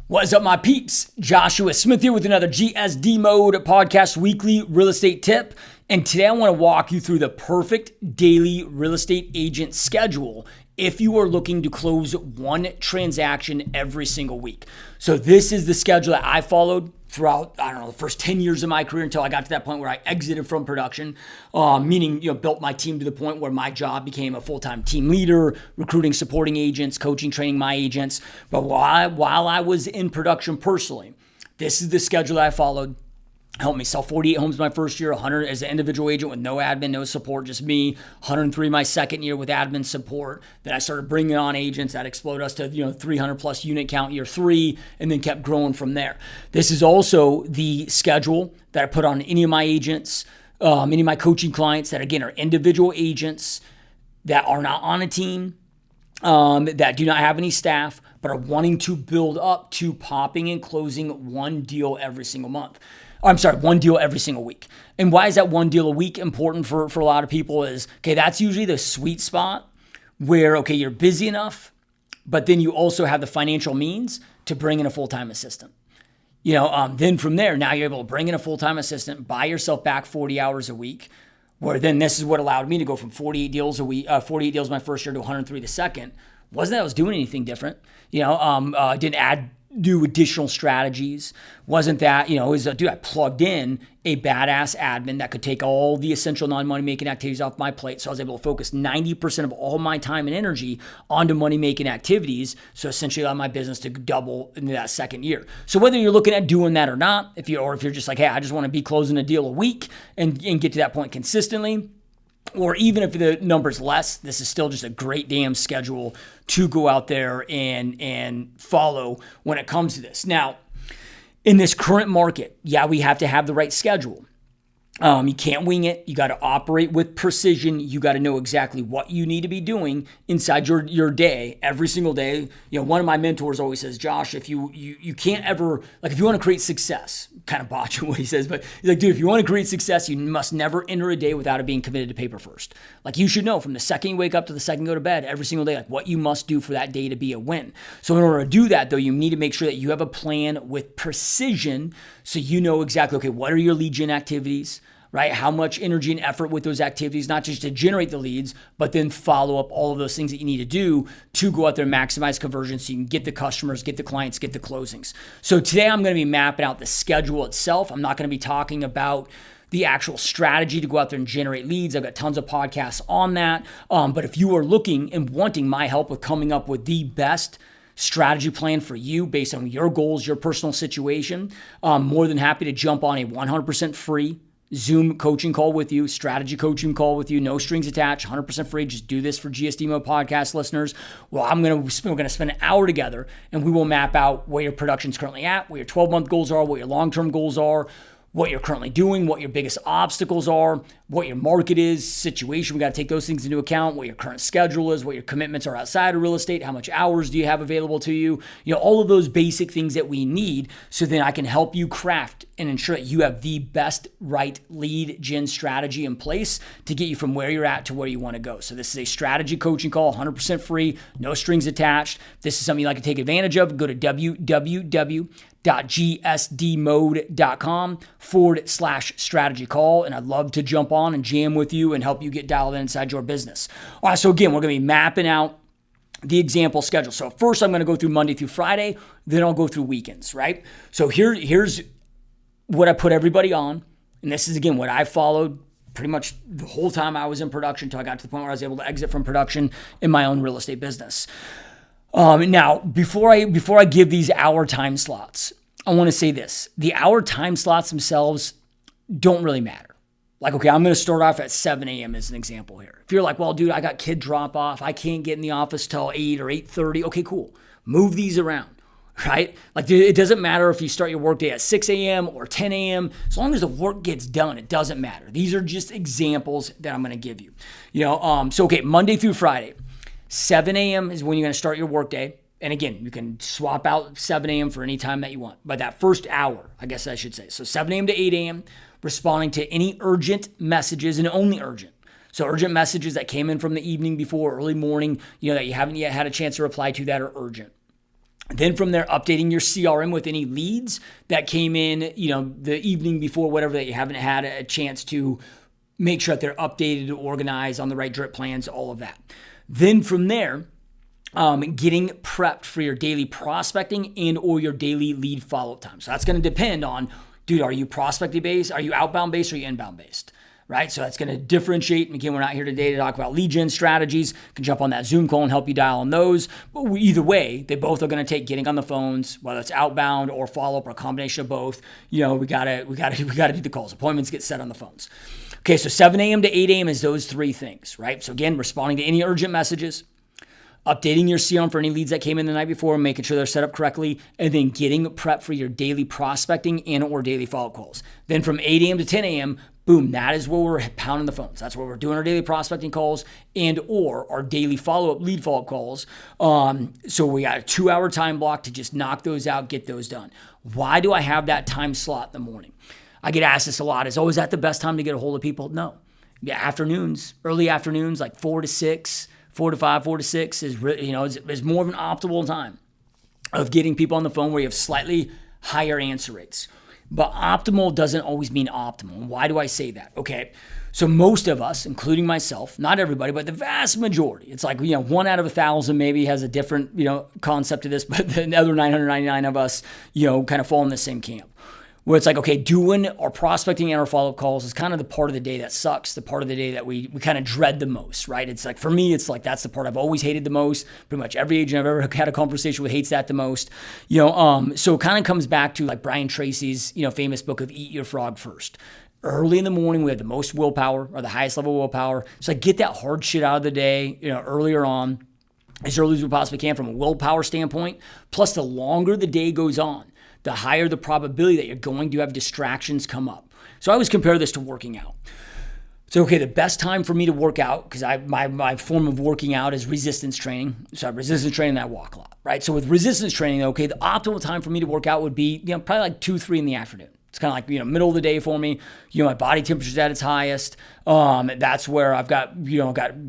What's up, my peeps? Joshua Smith here with another GSD Mode podcast weekly real estate tip. And today I want to walk you through the perfect daily real estate agent schedule if you are looking to close one transaction every single week. So this is the schedule that I followed throughout, the first 10 years of my career until I got to that point where I exited from production, meaning, built my team to the point where my job became a full-time team leader, recruiting, supporting agents, coaching, training my agents. But while I was in production personally, this is the schedule that I followed. Helped me sell 48 homes my first year, 100 as an individual agent with no admin, no support, just me. 103 my second year with admin support. Then I started bringing on agents that exploded us to 300 plus unit count year 3, and then kept growing from there. This is also the schedule that I put on any of my agents, any of my coaching clients that again are individual agents that are not on a team, that do not have any staff, but are wanting to build up to popping and closing one deal every single month. One deal every single week. And why is that one deal a week important for a lot of people is, that's usually the sweet spot where, you're busy enough, but then you also have the financial means to bring in a full-time assistant. Then from there, now you're able to bring in a full-time assistant, buy yourself back 40 hours a week, where then this is what allowed me to go from 48 deals a week, 48 deals my first year to 103 the second. Wasn't that I was doing anything different. Didn't do additional strategies. Wasn't that, I plugged in a badass admin that could take all the essential non-money making activities off my plate. So I was able to focus 90% of all my time and energy onto money making activities. So essentially allowed my business to double in that second year. So whether you're looking at doing that or not, if you're just like, hey, I just want to be closing a deal a week and get to that point consistently, or even if the number's less, this is still just a great damn schedule to go out there and follow when it comes to this. Now, in this current market, we have to have the right schedule. You can't wing it. You got to operate with precision. You got to know exactly what you need to be doing inside your day, every single day. One of my mentors always says, Josh, if you can't ever, if you want to create success, kind of botching what he says, but he's like, dude, if you want to create success, you must never enter a day without it being committed to paper first. You should know from the second you wake up to the second you go to bed every single day, what you must do for that day to be a win. So in order to do that, though, you need to make sure that you have a plan with precision so you know exactly, what are your lead gen activities, right? How much energy and effort with those activities, not just to generate the leads, but then follow up all of those things that you need to do to go out there and maximize conversion so you can get the customers, get the clients, get the closings. So today I'm going to be mapping out the schedule itself. I'm not going to be talking about the actual strategy to go out there and generate leads. I've got tons of podcasts on that. But if you are looking and wanting my help with coming up with the best strategy plan for you based on your goals, your personal situation, I'm more than happy to jump on a 100% free Zoom coaching call with you, strategy coaching call with you, no strings attached, 100% free. Just do this for GSD Mode podcast listeners. Well, we're going to spend an hour together and we will map out where your production's currently at, what your 12-month goals are, what your long-term goals are, what you're currently doing, what your biggest obstacles are, what your market is, situation. We got to take those things into account, what your current schedule is, what your commitments are outside of real estate, how much hours do you have available to you, all of those basic things that we need so then I can help you craft and ensure that you have the best right lead gen strategy in place to get you from where you're at to where you want to go. So this is a strategy coaching call, 100% free, no strings attached. If this is something you'd like to take advantage of, go to www.gsdmode.com/strategy call. And I'd love to jump on and jam with you and help you get dialed in inside your business. All right, so again, we're going to be mapping out the example schedule. So first I'm going to go through Monday through Friday, then I'll go through weekends, right? So here's what I put everybody on. And this is, again, what I followed pretty much the whole time I was in production until I got to the point where I was able to exit from production in my own real estate business. Now, before I give these hour time slots, I want to say this. The hour time slots themselves don't really matter. I'm going to start off at 7 a.m. as an example here. If you're like, well, dude, I got kid drop off. I can't get in the office till 8 or 8:30. Okay, cool. Move these around, right? It doesn't matter if you start your workday at 6 a.m. or 10 a.m. As long as the work gets done, it doesn't matter. These are just examples that I'm going to give you. Monday through Friday, 7 a.m. is when you're going to start your workday. And again, you can swap out 7 a.m. for any time that you want. But that first hour, I guess I should say. So 7 a.m. to 8 a.m., responding to any urgent messages, and only urgent. So urgent messages that came in from the evening before, early morning, that you haven't yet had a chance to reply to that are urgent. Then from there, updating your CRM with any leads that came in, the evening before, whatever, that you haven't had a chance to make sure that they're updated, organized on the right drip plans, all of that. Then from there, getting prepped for your daily prospecting and or your daily lead follow-up time. So that's going to depend on, dude, are you prospecting based? Are you outbound based or are you inbound based? Right? So that's going to differentiate. And again, we're not here today to talk about lead gen strategies. You can jump on that Zoom call and help you dial on those. But either way, they both are going to take getting on the phones, whether it's outbound or follow-up or a combination of both. We gotta do the calls. Appointments get set on the phones. Okay, so 7 a.m. to 8 a.m. is those three things, right? So again, responding to any urgent messages, updating your CRM for any leads that came in the night before, making sure they're set up correctly, and then getting prepped for your daily prospecting and or daily follow-up calls. Then from 8 a.m. to 10 a.m., boom, that is where we're pounding the phones. That's where we're doing our daily prospecting calls and or our daily follow-up, lead follow-up calls. So we got a 2-hour time block to just knock those out, get those done. Why do I have that time slot in the morning? I get asked this a lot. Is always that the best time to get a hold of people? No. Yeah, afternoons, early afternoons, like 4 to 6, 4 to 5, 4 to 6 is more of an optimal time of getting people on the phone where you have slightly higher answer rates. But optimal doesn't always mean optimal. Why do I say that? Okay, so most of us, including myself, not everybody, but the vast majority, it's like, 1 out of 1,000 maybe has a different, concept to this, but the other 999 of us, kind of fall in the same camp. Where it's like, okay, doing our prospecting and our follow-up calls is kind of the part of the day that sucks, the part of the day that we kind of dread the most, right? It's like, for me, it's like, that's the part I've always hated the most. Pretty much every agent I've ever had a conversation with hates that the most. So it kind of comes back to like Brian Tracy's, famous book of Eat Your Frog First. Early in the morning, we have the most willpower, or the highest level of willpower. So like, get that hard shit out of the day, earlier on, as early as we possibly can from a willpower standpoint. Plus, the longer the day goes on, the higher the probability that you're going to have distractions come up. So I always compare this to working out. So, okay, the best time for me to work out, because my form of working out is resistance training. So I have resistance training and I walk a lot, right? So with resistance training, okay, the optimal time for me to work out would be, probably like 2, 3 in the afternoon. It's kind of like, middle of the day for me. My body temperature's at its highest. That's where I've got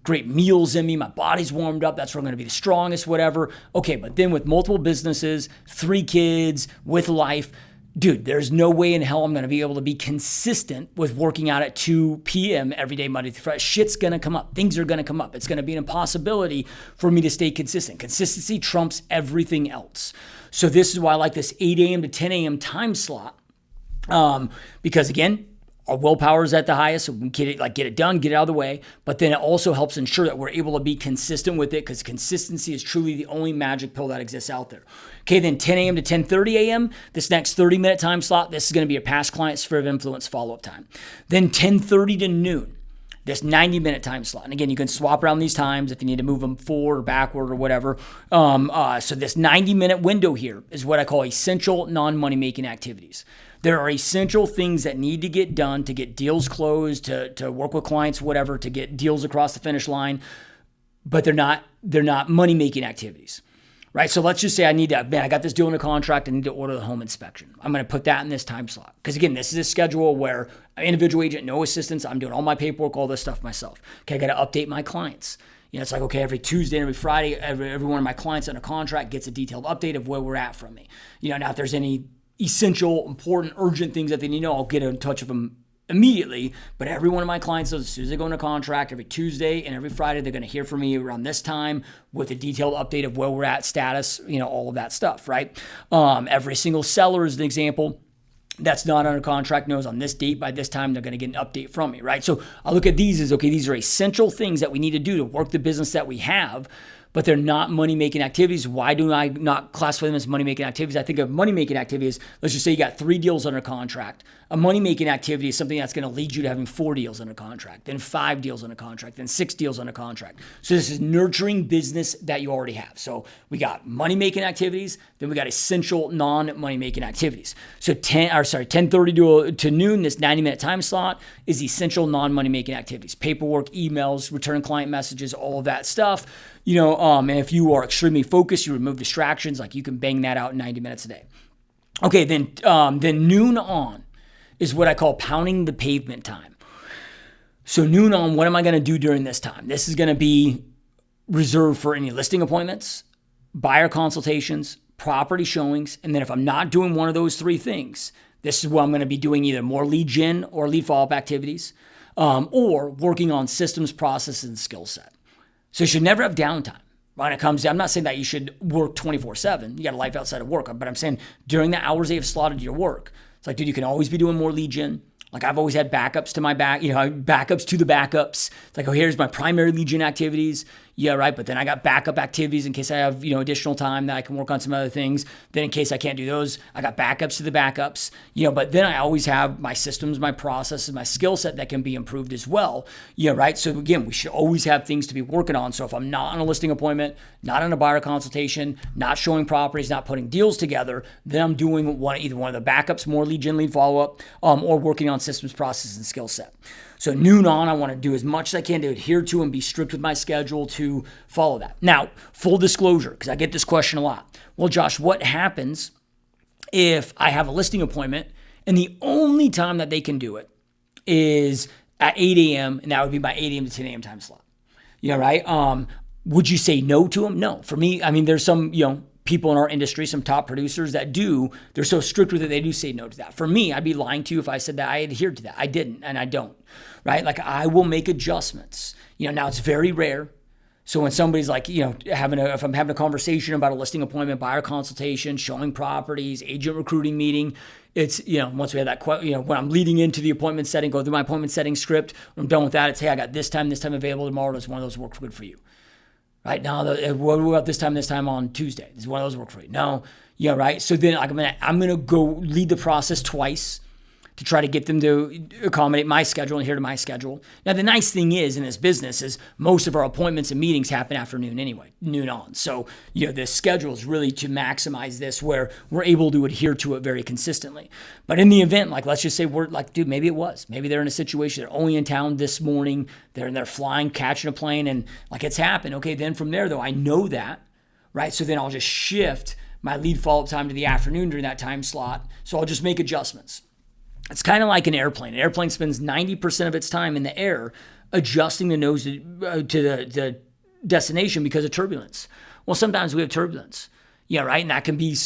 great meals in me. My body's warmed up. That's where I'm going to be the strongest, whatever. Okay, but then with multiple businesses, 3 kids, with life, dude, there's no way in hell I'm going to be able to be consistent with working out at 2 p.m. every day, Monday through Friday. Shit's going to come up. Things are going to come up. It's going to be an impossibility for me to stay consistent. Consistency trumps everything else. So this is why I like this 8 a.m. to 10 a.m. time slot. Because again, our willpower is at the highest, so we get it done, get it out of the way. But then it also helps ensure that we're able to be consistent with it, because consistency is truly the only magic pill that exists out there. Okay, then 10 a.m. to 10:30 a.m., this next 30-minute time slot, this is going to be your past client sphere of influence follow-up time. Then 10:30 to noon, this 90-minute time slot. And again, you can swap around these times if you need to move them forward or backward or whatever. So this 90-minute window here is what I call essential non-money-making activities. There are essential things that need to get done to get deals closed, to work with clients, whatever, to get deals across the finish line, but they're not money-making activities, right? So let's just say I got this deal under contract, I need to order the home inspection. I'm going to put that in this time slot. Because again, this is a schedule where an individual agent, no assistance, I'm doing all my paperwork, all this stuff myself. Okay, I got to update my clients. It's like, okay, every Tuesday and every Friday, every one of my clients under contract gets a detailed update of where we're at from me. Now if there's any essential, important, urgent things that they need to know, I'll get in touch with them immediately. But every one of my clients knows as soon as they go into contract, every Tuesday and every Friday, they're going to hear from me around this time with a detailed update of where we're at, status, all of that stuff, right? Every single seller, as an example, that's not under contract knows on this date, by this time, they're going to get an update from me, right? So I look at these as, okay, these are essential things that we need to do to work the business that we have, but they're not money-making activities. Why do I not classify them as money-making activities? I think of money-making activities, let's just say you got 3 deals under contract. A money-making activity is something that's going to lead you to having 4 deals under contract, then 5 deals under contract, then 6 deals under contract. So this is nurturing business that you already have. So we got money-making activities, then we got essential non-money-making activities. So 10:30 to noon, this 90-minute time slot is essential non-money-making activities. Paperwork, emails, return client messages, all of that stuff. And if you are extremely focused, you remove distractions, like you can bang that out in 90 minutes a day. Okay, then noon on is what I call pounding the pavement time. So noon on, what am I going to do during this time? This is going to be reserved for any listing appointments, buyer consultations, property showings. And then if I'm not doing one of those three things, this is what I'm going to be doing, either more lead gen or lead follow-up activities, or working on systems, processes, and skill set. So you should never have downtime. When it comes to, I'm not saying that you should work 24/7. You got a life outside of work, but I'm saying during the hours they have slotted to your work, it's like, dude, you can always be doing more lead gen. Like I've always had backups to my backups to the backups. It's like, oh, here's my primary lead gen activities. Yeah, right. But then I got backup activities in case I have, additional time that I can work on some other things. Then in case I can't do those, I got backups to the backups, but then I always have my systems, my processes, my skill set that can be improved as well. Yeah, right. So again, we should always have things to be working on. So if I'm not on a listing appointment, not on a buyer consultation, not showing properties, not putting deals together, then I'm doing either one of the backups, more lead gen, lead follow-up, or working on systems, processes, and skill set. So noon on, I want to do as much as I can to adhere to and be strict with my schedule to follow that. Now, full disclosure, because I get this question a lot. Well, Josh, what happens if I have a listing appointment and the only time that they can do it is at 8 a.m. and that would be my 8 a.m. to 10 a.m. time slot? Yeah, right? Would you say no to them? No. For me, there's some, people in our industry, some top producers that they're so strict with it, they do say no to that. For me, I'd be lying to you if I said that I adhered to that. I didn't, and I don't, right? Like I will make adjustments. Now it's very rare. So when somebody's like, if I'm having a conversation about a listing appointment, buyer consultation, showing properties, agent recruiting meeting, it's, once we have that, when I'm leading into the appointment setting, go through my appointment setting script, when I'm done with that, it's, hey, I got this time available tomorrow. Does one of those work good for you? Right now, what about this time on Tuesday? Does one of those work for you? No. Yeah, right. So then I'm gonna go lead the process twice to try to get them to accommodate my schedule and adhere to my schedule. Now, the nice thing is in this business is most of our appointments and meetings happen afternoon anyway, noon on. So, the schedule is really to maximize this where we're able to adhere to it very consistently. But in the event, like, let's just say we're like, dude, maybe they're in a situation, they're only in town this morning, they're flying, catching a plane, and like it's happened. Okay, then from there though, I know that, right? So then I'll just shift my lead follow-up time to the afternoon during that time slot. So I'll just make adjustments. It's kind of like an airplane. An airplane spends 90% of its time in the air adjusting the nose to the destination because of turbulence. Well, sometimes we have turbulence. Yeah, right? And that can be,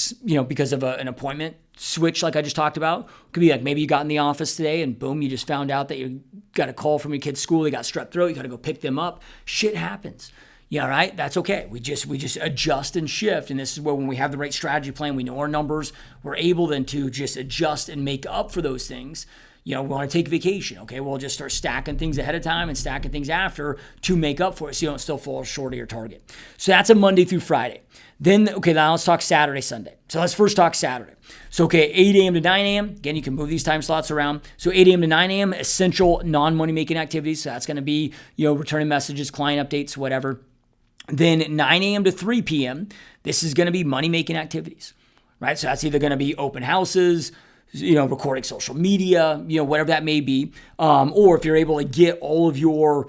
because of an appointment switch like I just talked about. It could be like maybe you got in the office today and boom, you just found out that you got a call from your kid's school. They got strep throat. You got to go pick them up. Shit happens. Yeah, right? That's okay. We just adjust and shift. And this is where when we have the right strategy plan, we know our numbers, we're able then to just adjust and make up for those things. We want to take vacation. Okay, we'll just start stacking things ahead of time and stacking things after to make up for it so you don't still fall short of your target. So that's a Monday through Friday. Then, okay, now let's talk Saturday, Sunday. So let's first talk Saturday. So, okay, 8 a.m. to 9 a.m. Again, you can move these time slots around. So 8 a.m. to 9 a.m., essential non-money making activities. So that's going to be, returning messages, client updates, whatever. Then 9 a.m. to 3 p.m., this is going to be money-making activities, right? So that's either going to be open houses, recording social media, whatever that may be. Or if you're able to get all of your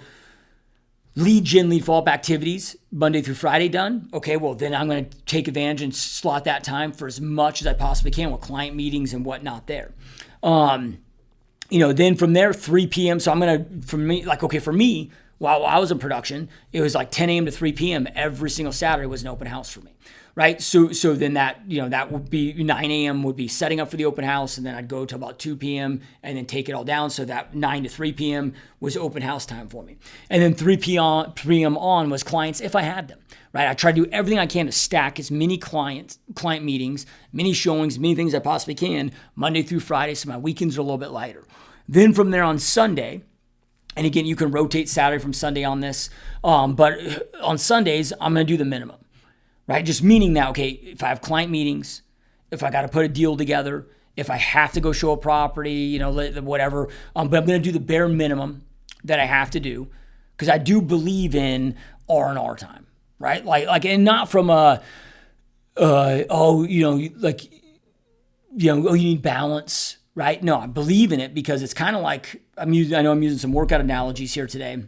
lead gen, lead follow-up activities Monday through Friday done, okay, well, then I'm going to take advantage and slot that time for as much as I possibly can with client meetings and whatnot there. Then from there, 3 p.m., so I'm going to, for me, while I was in production, it was like 10 a.m. to 3 p.m. every single Saturday was an open house for me, right? So then that, that would be 9 a.m. would be setting up for the open house, and then I'd go to about 2 p.m. and then take it all down. So that 9 to 3 p.m. was open house time for me. And then 3 p.m. on was clients if I had them, right? I try to do everything I can to stack as many client meetings, many showings, many things I possibly can Monday through Friday, so my weekends are a little bit lighter. Then from there on Sunday, and again, you can rotate Saturday from Sunday on this. But on Sundays, I'm going to do the minimum, right? Just meaning that, okay, if I have client meetings, if I got to put a deal together, if I have to go show a property, whatever. But I'm going to do the bare minimum that I have to do because I do believe in R&R time, right? Like, and not from you need balance. Right? No, I believe in it because it's kind of like, I know I'm using some workout analogies here today,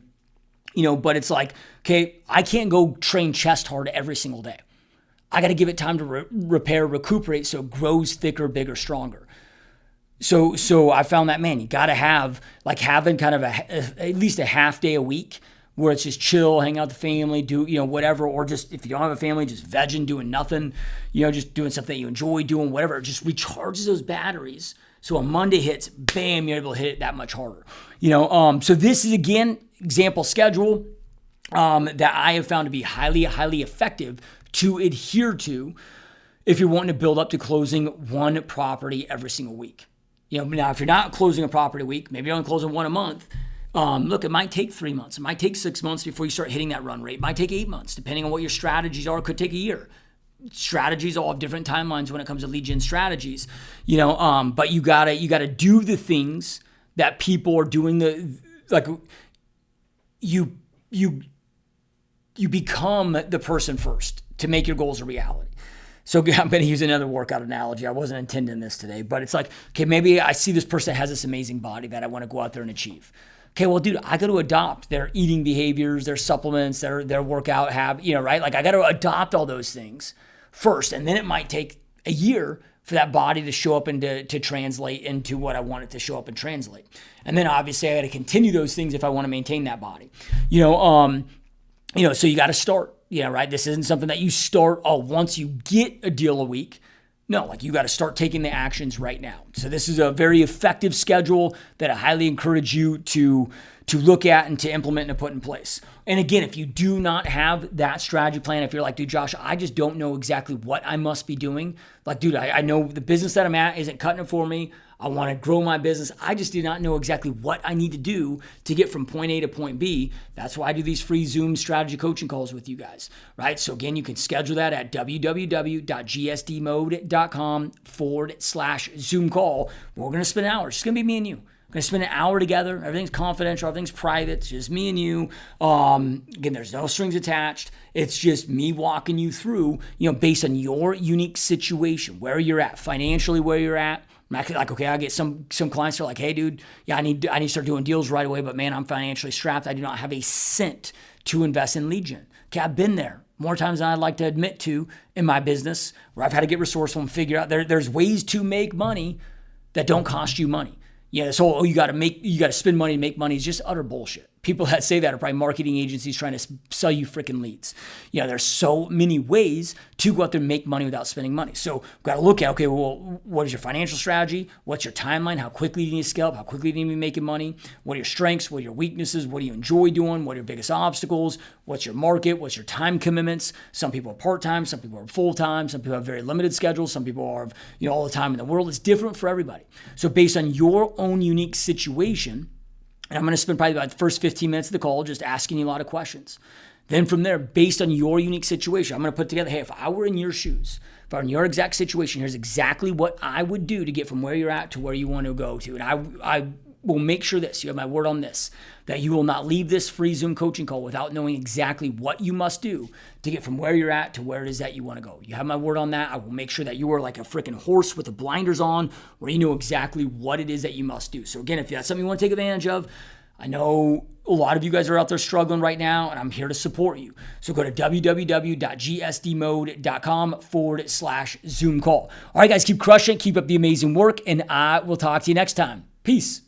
but it's like, okay, I can't go train chest hard every single day. I got to give it time to repair, recuperate so it grows thicker, bigger, stronger. So I found that, man, you got to have having kind of at least a half day a week where it's just chill, hang out with the family, do, whatever, or just if you don't have a family, just vegging, doing nothing, just doing something that you enjoy doing, whatever. It just recharges those batteries. So when Monday hits, bam, you're able to hit it that much harder. So this is, again, example schedule that I have found to be highly, highly effective to adhere to if you're wanting to build up to closing one property every single week. Now if you're not closing a property a week, maybe you're only closing one a month. Look, it might take 3 months. It might take 6 months before you start hitting that run rate. It might take 8 months, depending on what your strategies are. It could take a year. Strategies all have different timelines when it comes to lead gen strategies, but you gotta do the things that people are doing. You become the person first to make your goals a reality. So I'm going to use another workout analogy. I wasn't intending this today, but it's like, okay, maybe I see this person that has this amazing body that I want to go out there and achieve. Okay, well, dude, I got to adopt their eating behaviors, their supplements, their workout habit, right? Like I got to adopt all those things first, and then it might take a year for that body to show up and to translate into what I want it to show up and translate. And then obviously I got to continue those things if I want to maintain that body. So you got to start, right? This isn't something that you start once you get a deal a week. No, like you got to start taking the actions right now. So this is a very effective schedule that I highly encourage you to look at and to implement and to put in place. And again, if you do not have that strategy plan, if you're like, dude, Josh, I just don't know exactly what I must be doing. Like, dude, I know the business that I'm at isn't cutting it for me. I want to grow my business. I just do not know exactly what I need to do to get from point A to point B. That's why I do these free Zoom strategy coaching calls with you guys, right? So again, you can schedule that at www.gsdmode.com/Zoom call. We're going to spend an hour. It's going to be me and you. We're going to spend an hour together. Everything's confidential. Everything's private. It's just me and you. Again, there's no strings attached. It's just me walking you through, based on your unique situation, where you're at, financially where you're at. Like, okay, I get some clients that are like, hey, dude, I need to start doing deals right away, but man, I'm financially strapped. I do not have a cent to invest in lead gen. Okay, I've been there more times than I'd like to admit to in my business, where I've had to get resourceful and figure out there's ways to make money that don't cost you money. Yeah, this whole, you got to spend money to make money is just utter bullshit. People that say that are probably marketing agencies trying to sell you freaking leads. There's so many ways to go out there and make money without spending money. So we've got to look at, okay, well, what is your financial strategy? What's your timeline? How quickly do you need to scale up? How quickly do you need to be making money? What are your strengths? What are your weaknesses? What do you enjoy doing? What are your biggest obstacles? What's your market? What's your time commitments? Some people are part-time. Some people are full-time. Some people have very limited schedules. Some people are, all the time in the world. It's different for everybody. So based on your own unique situation, and I'm going to spend probably about the first 15 minutes of the call just asking you a lot of questions. Then from there, based on your unique situation, I'm going to put together, hey, if I were in your shoes, if I were in your exact situation, here's exactly what I would do to get from where you're at to where you want to go to. And I will make sure this, you have my word on this, that you will not leave this free Zoom coaching call without knowing exactly what you must do to get from where you're at to where it is that you want to go. You have my word on that. I will make sure that you are like a freaking horse with the blinders on, where you know exactly what it is that you must do. So again, if that's something you want to take advantage of, I know a lot of you guys are out there struggling right now, and I'm here to support you. So go to www.gsdmode.com/Zoom call. All right, guys, keep crushing it. Keep up the amazing work, and I will talk to you next time. Peace.